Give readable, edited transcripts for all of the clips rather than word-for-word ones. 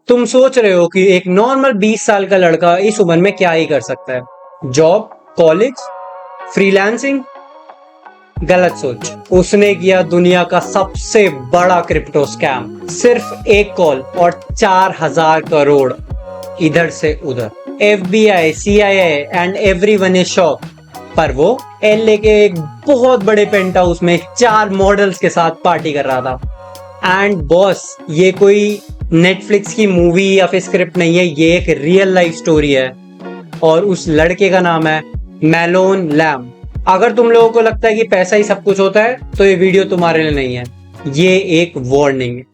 तुम सोच रहे हो कि एक नॉर्मल 20 साल का लड़का इस उम्र में क्या ही कर सकता है। Job, college, freelancing. गलत सोच। उसने किया दुनिया का सबसे बड़ा क्रिप्टो स्कैम। सिर्फ एक कॉल और 4,000 करोड़ इधर से उधर। FBI, CIA and everyone is shock. पर वो LA के एक बहुत बड़े पेंट हाउस में 4 मॉडल्स के साथ पार्टी कर रहा था। एंड बॉस, ये कोई नेटफ्लिक्स की मूवी या फिर स्क्रिप्ट नहीं है, ये एक रियल लाइफ स्टोरी है। और उस लड़के का नाम है मेलोन लैम। अगर तुम लोगों को लगता है कि पैसा ही सब कुछ होता है तो ये वीडियो तुम्हारे लिए नहीं है। ये एक वार्निंग है।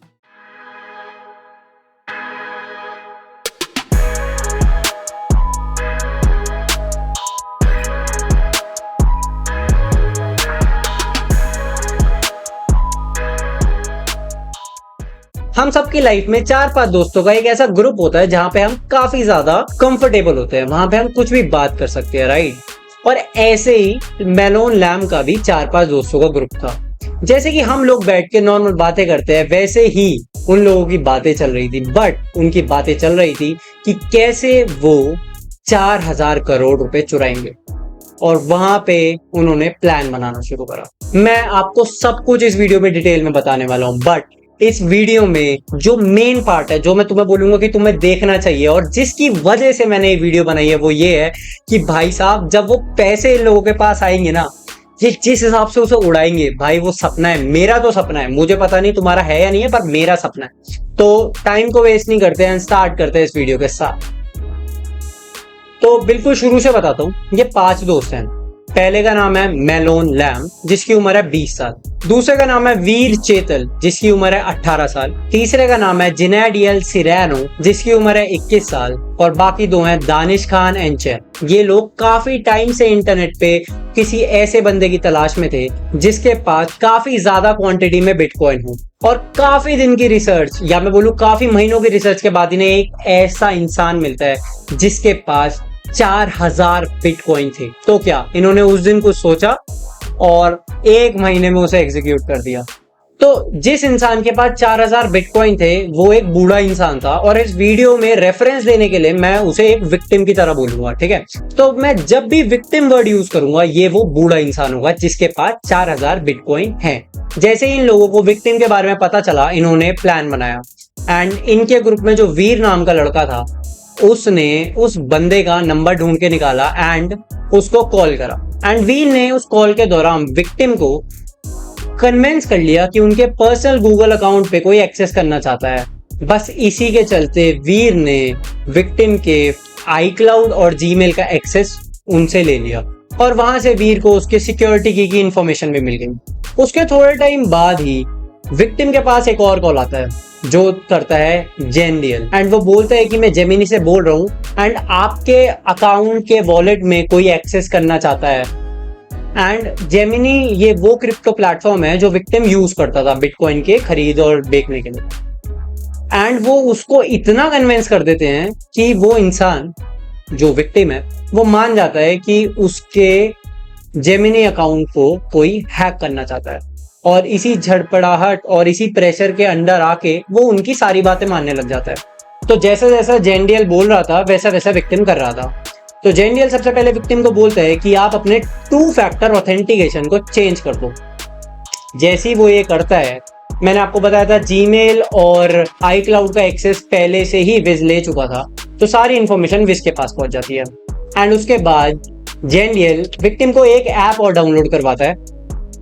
हम सबकी लाइफ में 4-5 दोस्तों का एक ऐसा ग्रुप होता है जहां पे हम काफी ज्यादा कंफर्टेबल होते हैं, वहां पे हम कुछ भी बात कर सकते हैं, राइट। और ऐसे ही मेलोन लैम का भी 4-5 दोस्तों का ग्रुप था। जैसे कि हम लोग बैठ के नॉर्मल बातें करते हैं, वैसे ही उन लोगों की बातें चल रही थी। बट उनकी बातें चल रही थी कि कैसे वो 4,000 करोड़ रुपए चुराएंगे। और वहां पे उन्होंने प्लान बनाना शुरू करा। मैं आपको सब कुछ इस वीडियो में डिटेल में बताने वाला हूं, बट इस वीडियो में जो मेन पार्ट है, जो मैं तुम्हें बोलूंगा कि तुम्हें देखना चाहिए और जिसकी वजह से मैंने ये वीडियो बनाई है, वो ये है कि भाई साहब, जब वो पैसे इन लोगों के पास आएंगे ना, ये जिस हिसाब से उसे उड़ाएंगे, भाई वो सपना है। मेरा तो सपना है, मुझे पता नहीं तुम्हारा है या नहीं है, पर मेरा सपना है। तो टाइम को वेस्ट नहीं करते हैं, स्टार्ट करते हैं इस वीडियो के साथ। तो बिल्कुल शुरू से बताता हूं। ये 5 दोस्त हैं। पहले का नाम है मेलोन लैम, जिसकी उम्र है 20 साल। दूसरे का नाम है वीर चेतल, जिसकी उम्र है 18 साल। तीसरे का नाम है जिनेडियल सिरेनो, जिसकी उम्र है 21 साल। और बाकी 2 हैं दानिश खान एंड चैन। ये लोग काफी टाइम से इंटरनेट पे किसी ऐसे बंदे की तलाश में थे जिसके पास काफी ज्यादा क्वांटिटी में बिटकॉइन हो। और काफी दिन की रिसर्च, या मैं बोलूं काफी महीनों की रिसर्च के बाद इन्हें एक ऐसा इंसान मिलता है जिसके पास 4,000 बिटकॉइन थे। तो क्या इन्होंने उस दिन कुछ सोचा और 1 महीने में उसे एग्जीक्यूट कर दिया। तो जिस इंसान के पास 4,000 बिटकॉइन थे वो एक बूढ़ा इंसान था, और इस वीडियो में रेफरेंस देने के लिए मैं उसे एक विक्टिम की तरह बोलूंगा, ठीक है। तो मैं जब भी विक्टिम वर्ड यूज करूंगा, ये वो बूढ़ा इंसान होगा जिसके पास 4,000 बिटकॉइन है। जैसे ही इन लोगों को विक्टिम के बारे में पता चला, इन्होंने प्लान बनाया। एंड इनके ग्रुप में जो वीर नाम का लड़का था, उसने उस बंदे का नंबर ढूंढ के निकाला एंड उसको कॉल करा। एंड वीर ने उस कॉल के दौरान विक्टिम को कन्विंस कर लिया कि उनके पर्सनल गूगल अकाउंट पे कोई एक्सेस करना चाहता है। बस इसी के चलते वीर ने विक्टिम के iCloud और जीमेल का एक्सेस उनसे ले लिया, और वहां से वीर को उसके सिक्योरिटी की इंफॉर्मेशन भी मिल गई। उसके थोड़े टाइम बाद ही विक्टिम के पास एक और कॉल आता है जो करता है जेनडियल। एंड वो बोलता है कि मैं जेमिनी से बोल रहा हूं एंड आपके अकाउंट के वॉलेट में कोई एक्सेस करना चाहता है। एंड जेमिनी ये वो क्रिप्टो प्लेटफॉर्म है जो विक्टिम यूज करता था बिटकॉइन के खरीद और बेचने के लिए। एंड वो उसको इतना कन्विंस कर देते हैं कि वो इंसान जो विक्टिम है वो मान जाता है कि उसके जेमिनी अकाउंट को कोई हैक करना चाहता है। और इसी झड़पड़ाहट और इसी प्रेशर के अंडर आके वो उनकी सारी बातें मानने लग जाता है। तो जैसा जैसा जेनडियल बोल रहा था, वैसा वैसा विक्टिम कर रहा था। तो जेनडियल सबसे पहले विक्टिम को बोलता है कि आप अपने 2 फैक्टर ऑथेंटिकेशन को चेंज कर दो। जैसे ही वो ये करता है, मैंने आपको बताया था जीमेल और iCloud का एक्सेस पहले से ही विज ले चुका था, तो सारी इंफॉर्मेशन विज के पास पहुंच जाती है। एंड उसके बाद जेनडियल विक्टिम को एक ऐप और डाउनलोड करवाता है,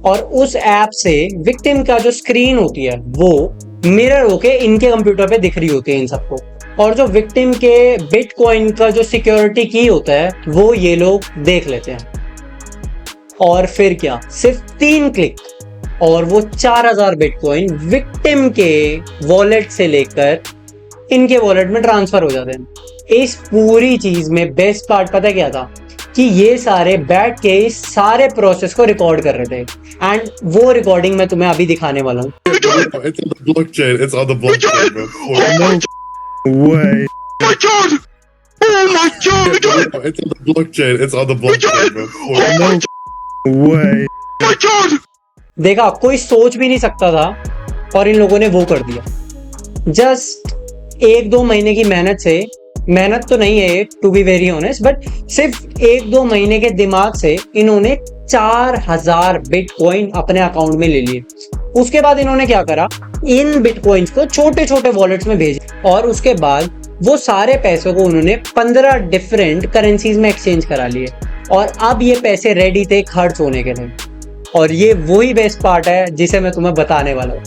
और उस ऐप से विक्टिम का जो स्क्रीन होती है वो मिरर होके इनके कंप्यूटर पे दिख रही होती है इन सबको। और जो विक्टिम के बिटकॉइन का जो सिक्योरिटी की होता है वो ये लोग देख लेते हैं। और फिर क्या, सिर्फ 3 क्लिक और वो 4,000 बिटकॉइन विक्टिम के वॉलेट से लेकर इनके वॉलेट में ट्रांसफर हो जाते हैं। इस पूरी चीज में बेस्ट पार्ट पता क्या था कि ये सारे बैठ के इस सारे प्रोसेस को रिकॉर्ड कर रहे थे। एंड वो रिकॉर्डिंग मैं तुम्हें अभी दिखाने वाला हूँ। It's on the blockchain. It's on the blockchain, man. No way. Oh my god! Oh my god! It's on the blockchain. It's on the blockchain, man. No way. Oh my god! देखा, कोई सोच भी नहीं सकता था और इन लोगों ने वो कर दिया। जस्ट 1-2 महीने की मेहनत तो नहीं है to be very honest, but सिर्फ 1-2 महीने के दिमाग से इन्होंने 4000 बिटकॉइन अपने अकाउंट में ले लिए। उसके बाद इन्होंने क्या करा, इन बिटकॉइंस को छोटे छोटे वॉलेट्स में भेजा और उसके बाद वो सारे पैसों को उन्होंने 15 डिफरेंट करेंसीज में एक्सचेंज करा लिए और अब ये पैसे रेडी थे खर्च होने के लिए। और ये वही बेस्ट पार्ट है जिसे मैं तुम्हें बताने वाला हूँ,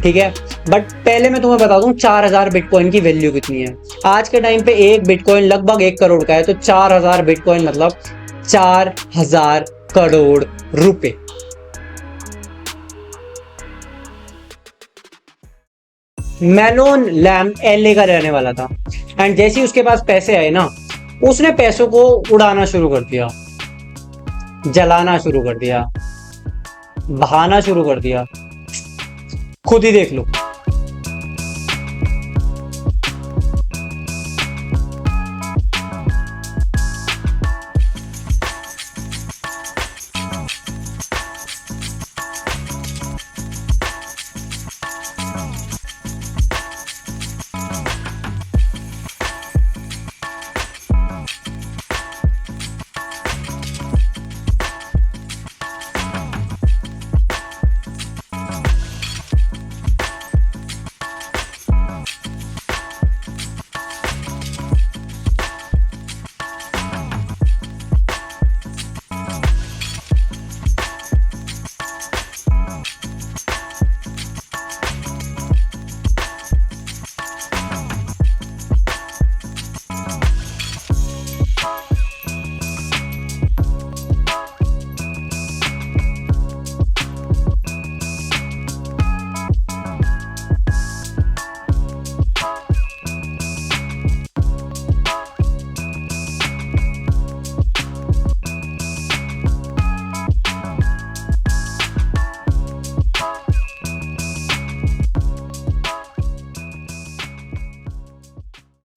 ठीक है। बट पहले मैं तुम्हें बता दूं 4000 बिटकॉइन की वैल्यू कितनी है। आज के टाइम पे एक बिटकॉइन लगभग 1 करोड़ का है, तो 4000 बिटकॉइन मतलब 4000 करोड़ रुपए। मेलोन लैम एलए का रहने वाला था एंड जैसे ही उसके पास पैसे आए ना, उसने पैसों को उड़ाना शुरू कर दिया, जलाना शुरू कर दिया, बहाना शुरू कर दिया। खुद ही देख लो।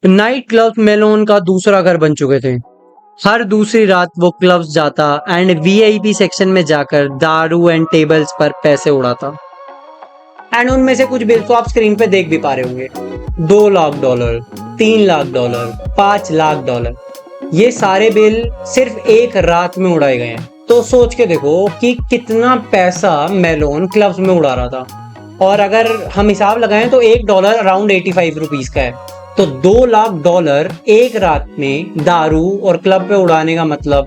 नाइट क्लब मेलोन का दूसरा घर बन चुके थे। हर दूसरी रात वो क्लब्स जाता एंड वीआईपी सेक्शन में जाकर दारू एंड टेबल्स पर पैसे उड़ाता। एंड उनमें से कुछ बिल तो आप स्क्रीन पे देख भी पा रहे होंगे, $2 लाख, $3 लाख, $5 लाख। ये सारे बिल सिर्फ एक रात में उड़ाए गए हैं। तो सोच के देखो कि कितना पैसा मेलोन क्लब्स में उड़ा रहा था। और अगर हम हिसाब लगाएं तो $1 अराउंड 85 रुपीज का है, तो $2 लाख एक रात में दारू और क्लब पे उड़ाने का मतलब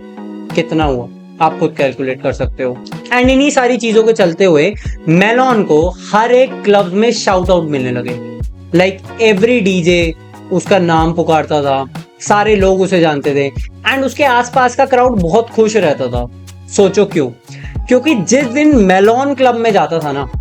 कितना हुआ, आप खुद कैलकुलेट कर सकते हो। एंड इन्हीं सारी चीजों के चलते हुए मेलोन को हर एक क्लब में शाउट आउट मिलने लगे। लाइक एवरी डीजे उसका नाम पुकारता था, सारे लोग उसे जानते थे एंड उसके आसपास का क्राउड बहुत खुश रहता था। सोचो क्यों? क्योंकि जिस दिन मेलोन क्लब में जाता था ना,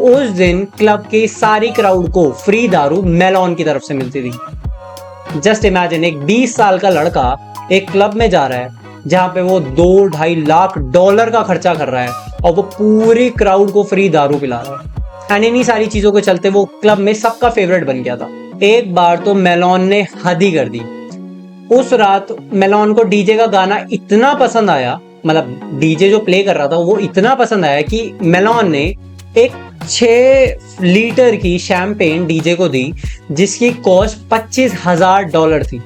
उस दिन क्लब की सारी क्राउड को फ्री दारू मेलोन की तरफ से मिलती थी। जस्ट इमेजिन, एक 20 साल का लड़का एक क्लब में जा रहा है जहां पे वो $2-2.5 लाख का खर्चा कर रहा है और वो पूरी क्राउड को फ्री दारू पिला रहा है। एंड इन्हीं सारी चीजों के चलते वो क्लब में सबका फेवरेट बन गया था। एक बार तो मेलोन ने हद ही कर दी। उस रात मेलोन को डीजे का गाना इतना पसंद आया, मतलब डीजे जो प्ले कर रहा था वो इतना पसंद आया कि मेलोन ने एक 6 लीटर की शैंपेन डीजे को दी, जिसकी कॉस्ट $25,000 थी।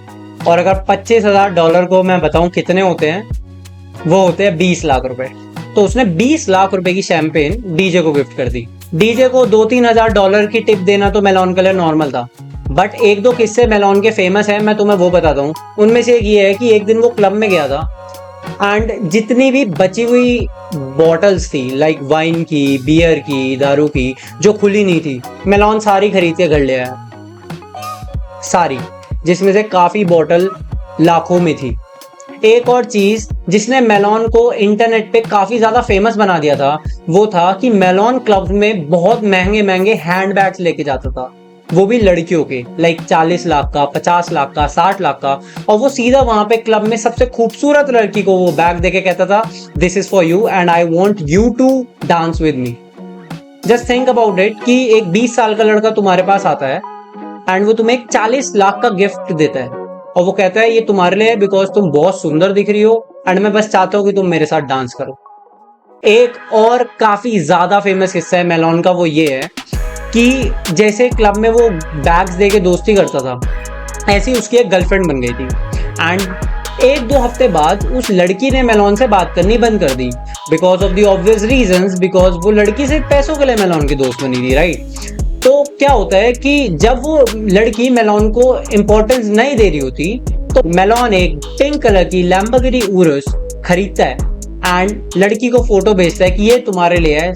और अगर $25,000 को मैं बताऊं कितने होते हैं, वो होते हैं 20 लाख रुपए। तो उसने 20 लाख रुपए की शैंपेन डीजे को गिफ्ट कर दी। डीजे को $2-3 हजार की टिप देना तो मेलोन के लिए नॉर्मल था, बट 1-2 किस्से मेलोन के फेमस हैं, मैं तुम्हें वो बताता हूँ। उनमें से एक ये है कि एक दिन वो क्लब में गया था एंड जितनी भी बची हुई बॉटल्स थी, लाइक वाइन की, बियर की, दारू की, जो खुली नहीं थी, मेलोन सारी खरीद के घर ले आया, सारी, जिसमें से काफी बॉटल लाखों में थी। एक और चीज जिसने मेलोन को इंटरनेट पे काफी ज्यादा फेमस बना दिया था, वो था कि मेलोन क्लब में बहुत महंगे महंगे हैंडबैग्स लेके जाता था, वो भी लड़कियों के, लाइक 40 लाख का, 50 लाख का, 60 लाख का। और वो सीधा वहां पे क्लब में सबसे खूबसूरत लड़की को वो बैग देके कहता था, this is for you and I want you to dance with me. Just think about it कि एक 20 साल का लड़का तुम्हारे पास आता है एंड वो तुम्हें एक 40 लाख का गिफ्ट देता है और वो कहता है ये तुम्हारे लिए है बिकॉज तुम बहुत सुंदर दिख रही हो एंड मैं बस चाहता हूँ कि तुम मेरे साथ डांस करो। एक और काफी ज्यादा फेमस हिस्सा है मेलोन का, वो ये है कि जैसे क्लब में वो बैग्स दे के दोस्ती करता था, ऐसी उसकी एक गर्लफ्रेंड बन गई थी। एंड 1-2 हफ्ते बाद उस लड़की ने मेलॉन से बात करनी बंद कर दी, because of the obvious reasons, because वो लड़की सिर्फ पैसों के लिए मेलॉन की दोस्त बनी थी, राइट। तो क्या होता है कि जब वो लड़की मेलॉन को इम्पोर्टेंस नहीं दे रही होती, तो मेलॉन एक पिंक कलर की लैम्बोर्गिनी उरुस खरीदता है एंड लड़की को फोटो भेजता है कि ये तुम्हारे लिए है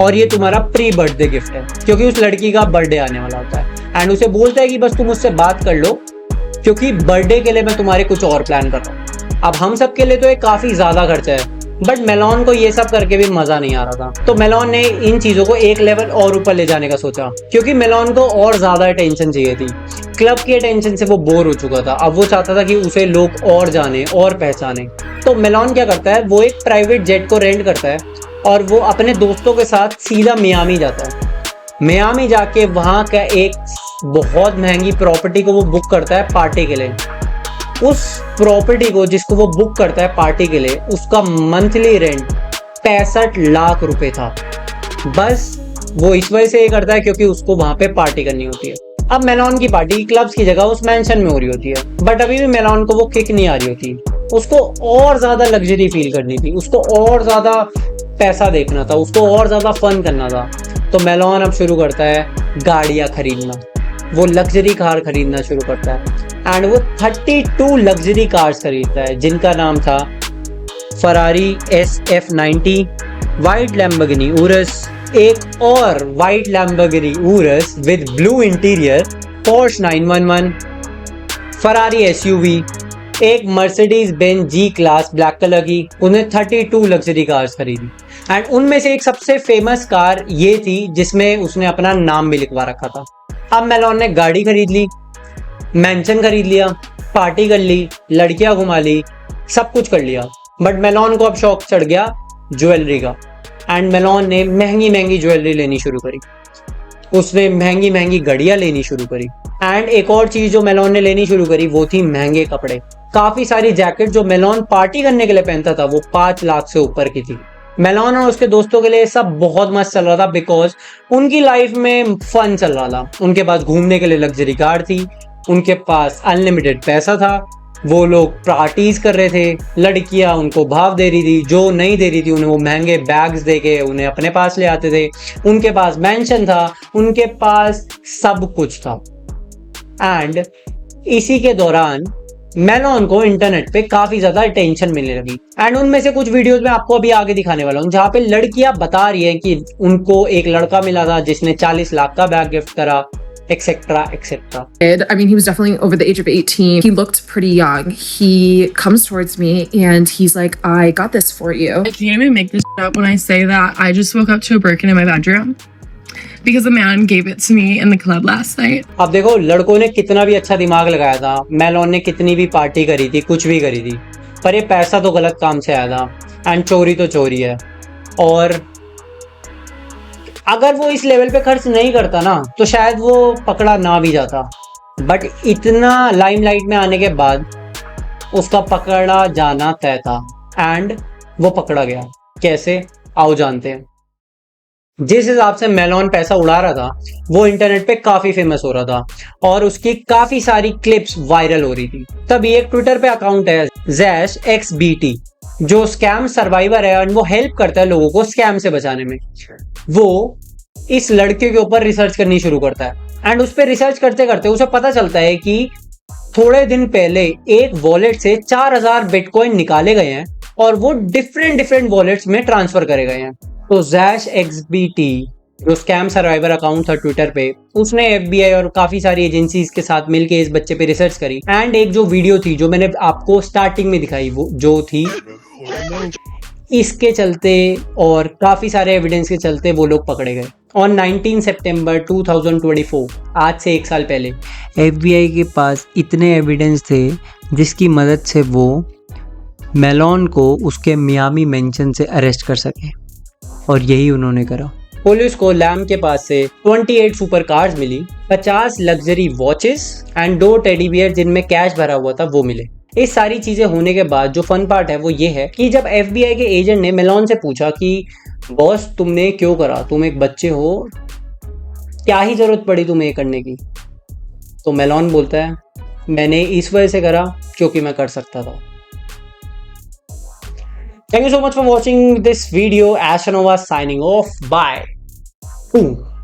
और ये तुम्हारा प्री बर्थडे गिफ्ट है, क्योंकि उस लड़की का बर्थडे आने वाला होता है। एंड उसे बोलता है कि बस तुम मुझसे बात कर लो, क्योंकि बर्थडे के लिए मैं तुम्हारे कुछ और प्लान कर रहा हूँ। अब हम सब के लिए तो ये काफी ज्यादा खर्चा है, बट मेलॉन को ये सब करके भी मजा नहीं आ रहा था। तो मेलॉन ने इन चीजों को एक लेवल और ऊपर ले जाने का सोचा, क्योंकि मेलॉन को और ज्यादा अटेंशन चाहिए थी। क्लब की अटेंशन से वो बोर हो चुका था। अब वो चाहता था कि उसे लोग और जाने और पहचाने। तो मेलॉन क्या करता है, वो एक प्राइवेट जेट को रेंट करता है और वो अपने दोस्तों के साथ सीधा मियामी जाता है। मियामी जाके वहां का एक बहुत महंगी प्रॉपर्टी को वो बुक करता है पार्टी के लिए। उस प्रॉपर्टी को जिसको वो बुक करता है पार्टी के लिए, उसका मंथली रेंट 65 लाख रुपए था। बस वो इस वजह से ये करता है क्योंकि उसको वहां पे पार्टी करनी होती है। अब मेलॉन की पार्टी क्लब्स की जगह उस मैंशन में हो रही होती है, बट अभी भी मेलॉन को वो किक नहीं आ रही होती। उसको और ज्यादा लग्जरी फील करनी थी, उसको और ज्यादा पैसा देखना था, उसको और ज्यादा फन करना था। तो मेलॉन अब शुरू करता है गाड़ियां खरीदना, वो लग्जरी कार खरीदना शुरू करता है। एंड वो 32 लग्जरी कार्स खरीदता है, जिनका नाम था Ferrari SF90, white Lamborghini Urus, एक और white Lamborghini Urus with blue interior, Porsche 911, Ferrari SUV, एक Mercedes Benz G class black colour की। उन्हें 32 लग्जरी कार्स खरीदी एंड उनमें से एक सबसे फेमस कार ये थी जिसमें उसने अपना नाम भी लिखवा रखा था। अब मेलॉन ने गाड़ी खरीद ली, मैंशन खरीद लिया, पार्टी कर ली, लड़कियां घुमा ली, सब कुछ कर लिया। बट मेलॉन को अब शौक चढ़ गया ज्वेलरी का एंड मेलॉन ने महंगी महंगी ज्वेलरी लेनी शुरू करी। उसने महंगी महंगी घड़ियां लेनी शुरू करी एंड एक और चीज जो मेलॉन ने लेनी शुरू करी वो थी महंगे कपड़े। काफी सारी जैकेट जो मेलॉन पार्टी करने के लिए पहनता था वो 5 लाख से ऊपर की थी। मेलॉन और उसके दोस्तों के लिए सब बहुत मस्त चल रहा था, बिकॉज उनकी लाइफ में फन चल रहा था। उनके पास घूमने के लिए लग्जरी कार थी, उनके पास अनलिमिटेड पैसा था, वो लोग पार्टीज कर रहे थे, लड़कियां उनको भाव दे रही थी, जो नहीं दे रही थी उन्हें वो महंगे बैग्स देके उन्हें अपने पास ले आते थे, उनके पास मैंशन था, उनके पास सब कुछ था। एंड इसी के दौरान मेलॉन को इंटरनेट पे काफी ज्यादा अटेंशन मिलने लगी एंड उनमें से कुछ वीडियोस में आपको अभी आगे दिखाने वाला हूँ, जहाँ पे लड़कियां बता रही हैं कि उनको एक लड़का मिला था जिसने 40 लाख का बैग गिफ्ट करा, etc etc. I mean, he was definitely over the age of 18. He looked pretty young. He comes towards me and he's like, I got this for you. I can't even make this up when I say that I just woke up to a Birkin in my bedroom because a man gave it to me in the club last night. अब देखो लड़कों ने कितना भी अच्छा दिमाग लगाया था, मेलॉन ने कितनी भी पार्टी करी थी, कुछ भी करी थी, पर ये पैसा तो गलत काम से आया था एंड चोरी तो चोरी है। और अगर वो इस लेवल पे खर्च नहीं करता ना तो शायद वो पकड़ा ना भी जाता, बट इतना लाइमलाइट में आने के बाद उसका पकड़ा जाना तय था एंड वो पकड़ा गया। कैसे, आओ जानते हैं। जिस हिसाब से मेलॉन पैसा उड़ा रहा था वो इंटरनेट पे काफी फेमस हो रहा था और उसकी काफी सारी क्लिप्स वायरल हो रही थी। तभी एक ट्विटर पे अकाउंट है Zash XBT जो स्कैम सर्वाइवर है और वो हेल्प करता है लोगों को स्कैम से बचाने में। वो इस लड़के के ऊपर रिसर्च करनी शुरू करता है एंड उस पर रिसर्च करते करते उसे पता चलता है कि थोड़े दिन पहले एक वॉलेट से 4000 बिटकॉइन निकाले गए हैं और वो डिफरेंट वॉलेट्स में ट्रांसफर करे गए हैं। तो Zash XBT जो स्कैम सर्वाइवर अकाउंट था ट्विटर पे, उसने FBI और काफी सारी एजेंसीज के साथ मिलके इस बच्चे पे रिसर्च करी एंड एक जो वीडियो थी जो मैंने आपको स्टार्टिंग में दिखाई वो जो थी, इसके चलते और काफी सारे एविडेंस के चलते वो लोग पकड़े गए। और 19 सितंबर 2024 आज से 1 साल पहले FBI के पास इतने एविडेंस थे जिसकी मदद से वो मेलॉन को उसके मियामी मेंशन से अरेस्ट कर सके और यही उन्होंने करा। पुलिस को लैम के पास से 28 सुपर कार्स मिली, 50 luxury watches and 2 teddy bear जिनमें कैश भरा हुआ था वो मिले। इस सारी चीजें होने के बाद जो फन पार्ट है वो ये है कि जब FBI के एजेंट ने मेलॉन से पूछा कि बॉस तुमने क्यों करा, तुम एक बच्चे हो, क्या ही जरूरत पड़ी तुम्हें ये करने की? तो मेलॉन बोलता है मैंने इस वजह से करा क्योंकि मैं कर सकता था। Thank you so much for watching this video. Ashanova signing off. Bye. Boom.